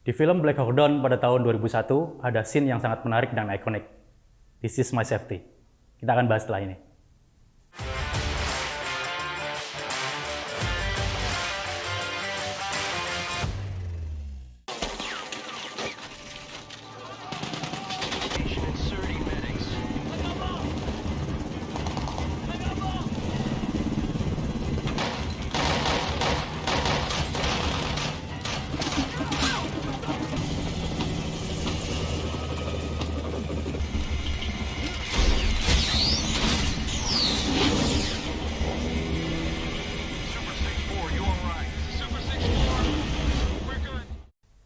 Di film Black Hawk Down pada tahun 2001 ada scene yang sangat menarik dan ikonik. This is my safety. Kita akan bahas setelah ini.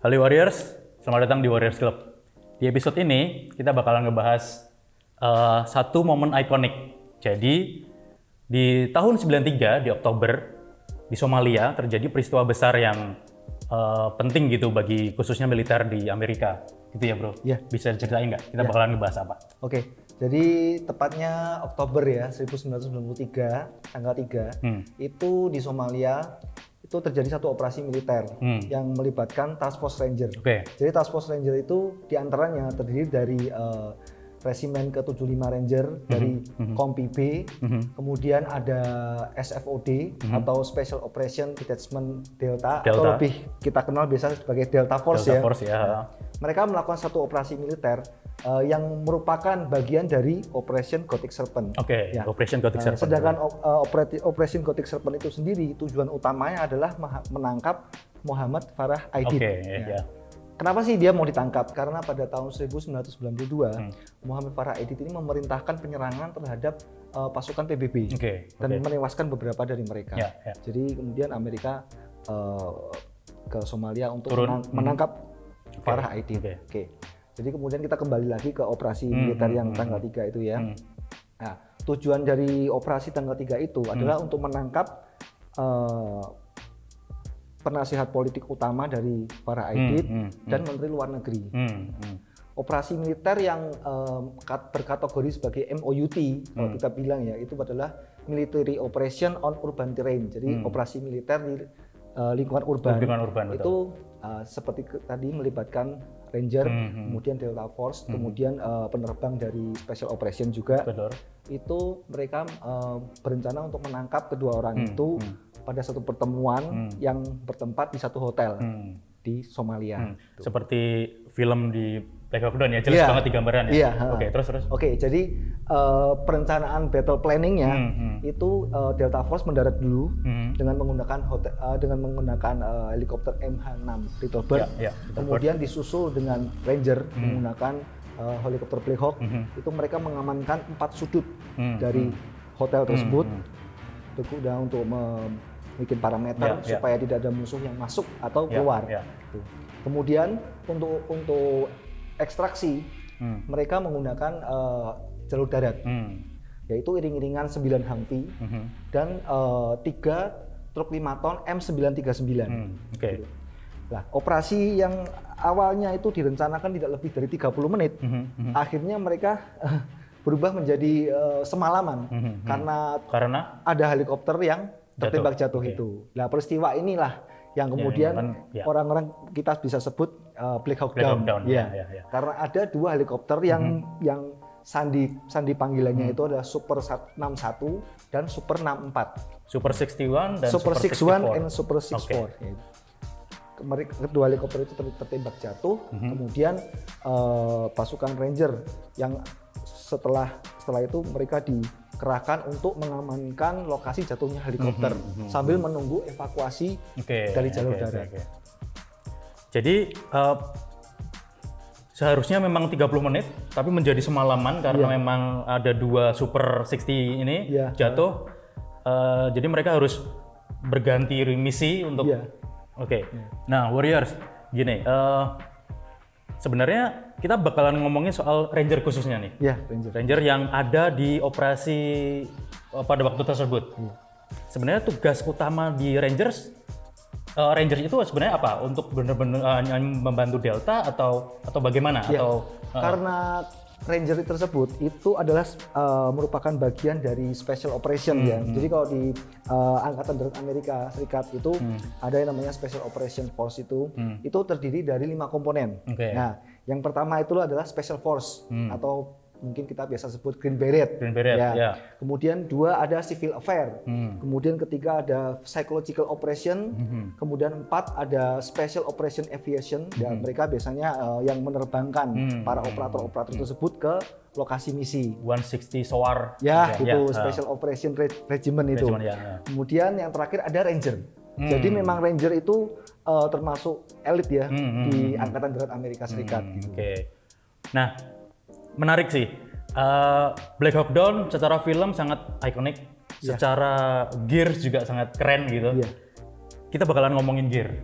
Halo Warriors, selamat datang di Warriors Club. Di episode ini, kita bakalan ngebahas satu momen ikonik. Jadi, di tahun 93, di Oktober, di Somalia, terjadi peristiwa besar yang penting gitu bagi khususnya militer di Amerika. Gitu ya bro? Iya. Bisa diceritain nggak? Kita bakalan ngebahas apa? Oke, jadi tepatnya Oktober ya, 1993, tanggal 3, itu di Somalia, itu terjadi satu operasi militer yang melibatkan Task Force Ranger. Jadi Task Force Ranger itu diantaranya terdiri dari Resimen ke-75 Ranger dari Kompi B, kemudian ada SFOD atau Special Operation Detachment Delta, atau lebih kita kenal biasa sebagai Delta Force. Delta Force ya. Mereka melakukan satu operasi militer yang merupakan bagian dari Operation Gothic Serpent. Operation Gothic Serpent. Sedangkan Operation Gothic Serpent itu sendiri tujuan utamanya adalah menangkap Muhammad Farah Aidid. Kenapa sih dia mau ditangkap? Karena pada tahun 1992 Muhammad Farah Aidid ini memerintahkan penyerangan terhadap pasukan PBB dan menewaskan beberapa dari mereka. Jadi kemudian Amerika ke Somalia untuk menangkap Farah Aidid. Jadi kemudian kita kembali lagi ke operasi militer yang tanggal 3 itu ya. Nah, tujuan dari operasi tanggal 3 itu adalah untuk menangkap penasihat politik utama dari Farah Aidid dan Menteri Luar Negeri. Operasi militer yang berkategori sebagai MOUT, kalau kita bilang ya, itu adalah Military Operation on Urban Terrain. Jadi operasi militer di lingkungan urban. Itu seperti tadi melibatkan Ranger, kemudian Delta Force, kemudian penerbang dari Special Operation juga. Itu mereka berencana untuk menangkap kedua orang itu pada satu pertemuan yang bertempat di satu hotel di Somalia. Seperti film di Black Hawk Down ya, jelas banget di gambaran ya. Terus. Jadi perencanaan battle planningnya itu Delta Force mendarat dulu dengan menggunakan helikopter MH6 Littlebird. Kemudian disusul dengan Ranger menggunakan helikopter Black Hawk. Itu mereka mengamankan 4 sudut dari hotel tersebut. Untuk bikin parameter supaya tidak ada musuh yang masuk atau keluar. Kemudian untuk ekstraksi mereka menggunakan jalur darat, yaitu iring-iringan 9 Humvee dan 3 truk 5 ton M939. Nah, operasi yang awalnya itu direncanakan tidak lebih dari 30 menit, akhirnya mereka berubah menjadi semalaman karena ada helikopter yang tertembak jatuh itu. Nah, peristiwa inilah yang kemudian orang-orang kita bisa sebut Black Hawk Down. Karena ada 2 helikopter yang sandi panggilannya itu adalah Super 61 dan Super 64. Super 61 dan Super 61 and Super 64. Kedua helikopter itu tertembak jatuh. Kemudian pasukan Ranger yang setelah itu mereka dikerahkan untuk mengamankan lokasi jatuhnya helikopter sambil menunggu evakuasi dari jalur darat. Jadi seharusnya memang 30 menit tapi menjadi semalaman karena memang ada 2 Super 60 ini jatuh. Jadi mereka harus berganti misi untuk Nah, Warriors, gini, sebenarnya kita bakalan ngomongin soal Ranger khususnya nih. Ranger yang ada di operasi pada waktu tersebut. Sebenarnya tugas utama di Ranger itu sebenarnya apa? Untuk benar-benar membantu Delta atau bagaimana? Karena Ranger tersebut itu adalah merupakan bagian dari Special Operation ya. Jadi kalau di Angkatan Darat Amerika Serikat itu ada yang namanya Special Operation Force itu terdiri dari 5 komponen. Nah, yang pertama itu adalah Special Force atau mungkin kita biasa sebut Green Beret. Ya. Kemudian 2 ada Civil Affair. Kemudian ketiga ada Psychological Operation. Kemudian 4 ada Special Operation Aviation. Dan mereka biasanya yang menerbangkan para operator-operator tersebut ke lokasi misi. 160 SOAR. Ya, itu Special Operation Regiment itu. Kemudian yang terakhir ada Ranger. Jadi memang Ranger itu termasuk elit ya di Angkatan Darat Amerika Serikat. Nah, menarik sih. Black Hawk Down secara film sangat ikonik, secara gears juga sangat keren gitu. Kita bakalan ngomongin gear.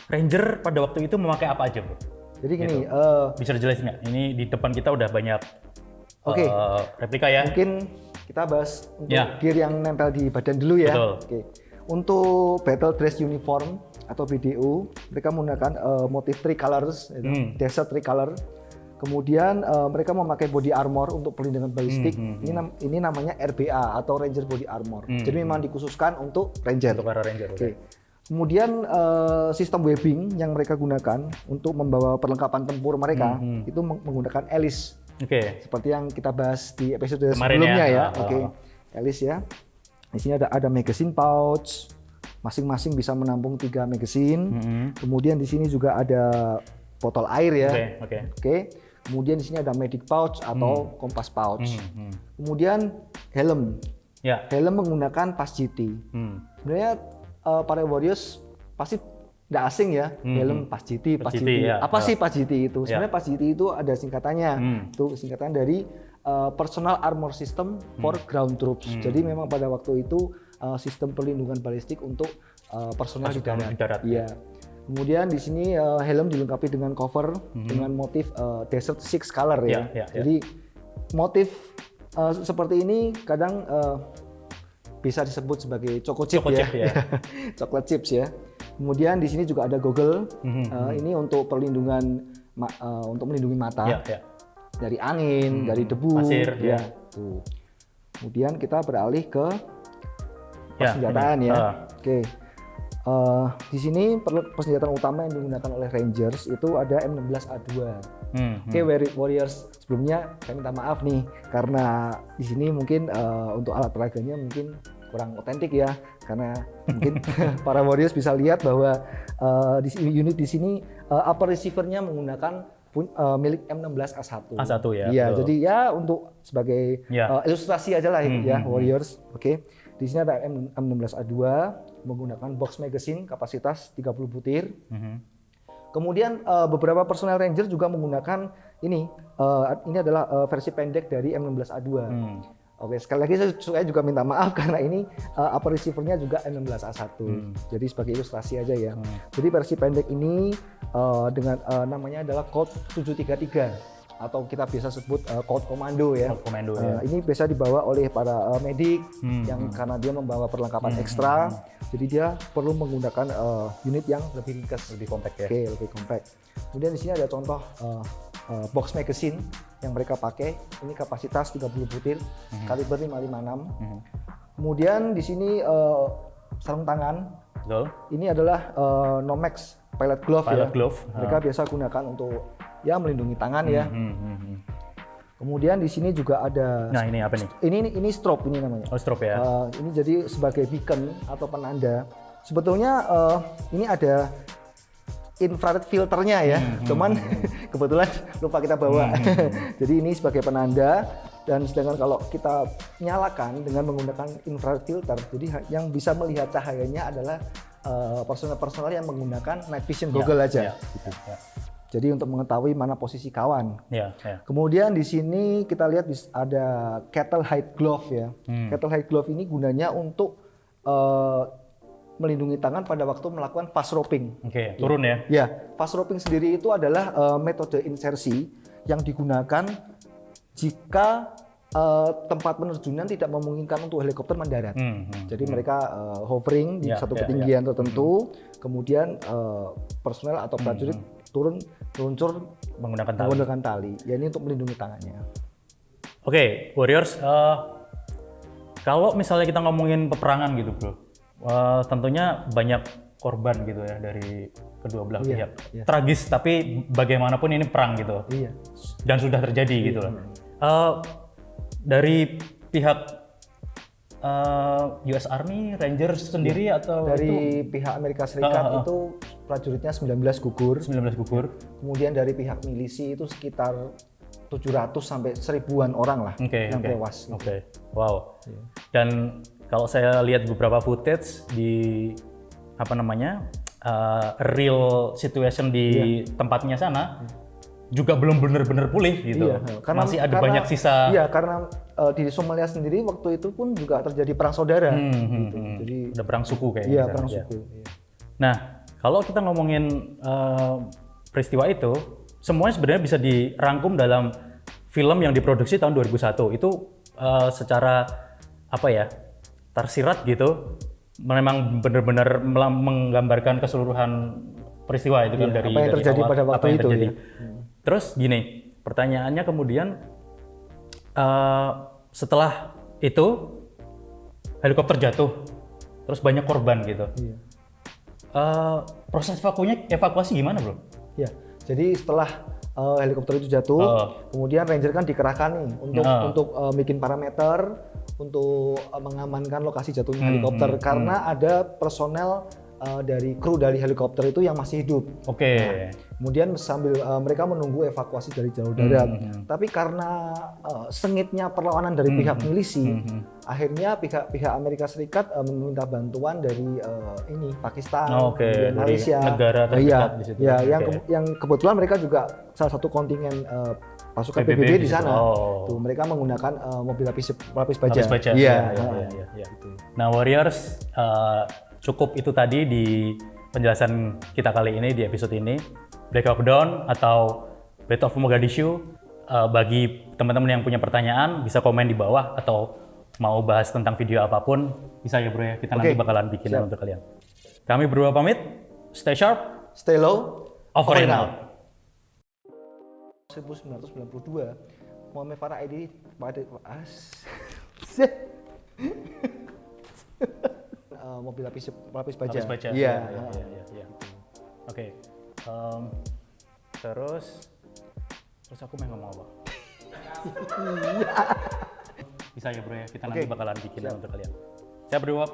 Ranger pada waktu itu memakai apa aja, Bro? Jadi gini, bisa dijelasin nggak? Ini di depan kita udah banyak replika ya. Mungkin kita bahas untuk gear yang nempel di badan dulu ya. Untuk Battle Dress Uniform atau BDU, mereka menggunakan motif tricolors, desert tricolor. Kemudian mereka memakai body armor untuk perlindungan balistik. Ini namanya RBA atau Ranger Body Armor. Jadi memang dikhususkan untuk Ranger. Untuk para Ranger. Kemudian sistem webbing yang mereka gunakan untuk membawa perlengkapan tempur mereka itu menggunakan Alice. Seperti yang kita bahas di episode sebelumnya ya. Alice ya. Di sini ada magazine pouch. Masing-masing bisa menampung 3 magazine. Kemudian di sini juga ada botol air ya. Kemudian di sini ada medic pouch atau kompas pouch. Kemudian helm. Helm menggunakan PAS GT. Sebenarnya para Warriors pasti tidak asing ya, helm PAS GT. Apa sih PAS GT itu? Sebenarnya PAS GT itu ada singkatannya. Itu singkatan dari Personal Armor System for Ground Troops. Jadi memang pada waktu itu sistem perlindungan balistik untuk personel di darat. Kemudian di sini helm dilengkapi dengan cover dengan motif Desert Six Color ya. Jadi motif seperti ini kadang bisa disebut sebagai choco chip ya. Chocolate chips ya. Kemudian di sini juga ada goggle. Ini untuk perlindungan untuk melindungi mata dari angin, dari debu. Pasir. Kemudian kita beralih ke persenjataan ya. Di sini persenjataan utama yang digunakan oleh Rangers itu ada M16A2. Warriors, sebelumnya saya minta maaf nih karena di sini mungkin untuk alat peraganya mungkin kurang otentik ya, karena mungkin para Warriors bisa lihat bahwa unit di sini upper receiver-nya menggunakan milik M16A1. A1 ya. Iya, jadi ya untuk sebagai ilustrasi aja lah ya Warriors. Di sini ada M16A2 menggunakan box magazine kapasitas 30 butir. Kemudian beberapa personel Ranger juga menggunakan ini adalah versi pendek dari M16A2. Sekali lagi saya juga minta maaf karena ini upper receiver-nya juga M16A1. Jadi sebagai ilustrasi aja ya. Jadi versi pendek ini dengan namanya adalah Code 733 atau kita biasa sebut Code Komando ya. Ini biasa dibawa oleh para medik yang karena dia membawa perlengkapan ekstra, jadi dia perlu menggunakan unit yang lebih ringkas, lebih compact ya. Lebih compact. Kemudian di sini ada contoh box magazine yang mereka pakai. Ini kapasitas 30 butir, kaliber 556. Kemudian di sini sarung tangan. Ini adalah Nomex Pilot Glove. Mereka biasa gunakan untuk melindungi tangan ya. Kemudian di sini juga ada. Nah, ini apa nih? Ini strobe ini namanya. Strobe ya. Ini jadi sebagai beacon atau penanda. Sebetulnya ini ada infrared filternya ya. Cuman kebetulan lupa kita bawa. Jadi ini sebagai penanda. Dan sedangkan kalau kita nyalakan dengan menggunakan infrared filter, jadi yang bisa melihat cahayanya adalah personel-personel yang menggunakan night vision goggle aja. Jadi untuk mengetahui mana posisi kawan. Kemudian di sini kita lihat ada Kettle Hide Glove ya. Kettle Hide Glove ini gunanya untuk melindungi tangan pada waktu melakukan fast roping. Turun ya? Ya, fast roping sendiri itu adalah metode insersi yang digunakan jika tempat penerjunan tidak memungkinkan untuk helikopter mendarat. Jadi mereka hovering di satu ketinggian tertentu, kemudian personel atau prajurit meluncur menggunakan tali. Ya ini untuk melindungi tangannya. Oke, Warriors, kalau misalnya kita ngomongin peperangan gitu bro, tentunya banyak korban gitu ya dari kedua belah pihak. Tragis, tapi bagaimanapun ini perang gitu. Dan sudah terjadi gitu loh. Dari pihak US Army, Rangers sendiri atau dari pihak Amerika Serikat itu prajuritnya 19 gugur. Kemudian dari pihak milisi itu sekitar 700 sampai 1000-an orang lah yang tewas. Wow. Dan kalau saya lihat beberapa footage di real situation di tempatnya sana juga belum benar-benar pulih gitu. Masih ada banyak sisa. Iya, karena di Somalia sendiri waktu itu pun juga terjadi perang saudara. Gitu. Jadi ada perang suku kayaknya. Iya, perang suku. Nah, kalau kita ngomongin peristiwa itu, semuanya sebenarnya bisa dirangkum dalam film yang diproduksi tahun 2001. Itu secara tersirat gitu, memang benar-benar menggambarkan keseluruhan peristiwa itu kan dari apa yang terjadi pada waktu itu. Terus gini, pertanyaannya kemudian setelah itu helikopter jatuh, terus banyak korban gitu. Proses evakuasi gimana bro? Ya, jadi setelah helikopter itu jatuh, kemudian Ranger kan dikerahkan nih untuk bikin parameter untuk mengamankan lokasi jatuhnya helikopter karena ada personel dari kru dari helikopter itu yang masih hidup. Kemudian sambil mereka menunggu evakuasi dari jalur darat. Tapi karena sengitnya perlawanan dari pihak milisi, akhirnya pihak Amerika Serikat meminta bantuan dari Pakistan, kemudian Malaysia, negara terdekat di situ. Yang kebetulan mereka juga salah satu kontingen pasukan PBB di sana. Tuh, mereka menggunakan mobil lapis baja. Nah, Warriors, cukup itu tadi di penjelasan kita kali ini di episode ini. Break of Dawn atau Battle of Mogadishu. Bagi teman-teman yang punya pertanyaan bisa komen di bawah atau mau bahas tentang video apapun bisa ya bro ya. Kita nanti bakalan bikin untuk kalian. Kami berdua pamit. Stay sharp, stay low, over and out. 1992 Muhammad Farah Aidil mobil lapis baja. Iya. Oke. Terus aku mau ngomong apa? Bisa ya bro ya. Kita nanti bakalan bikin untuk kalian. Saya berdua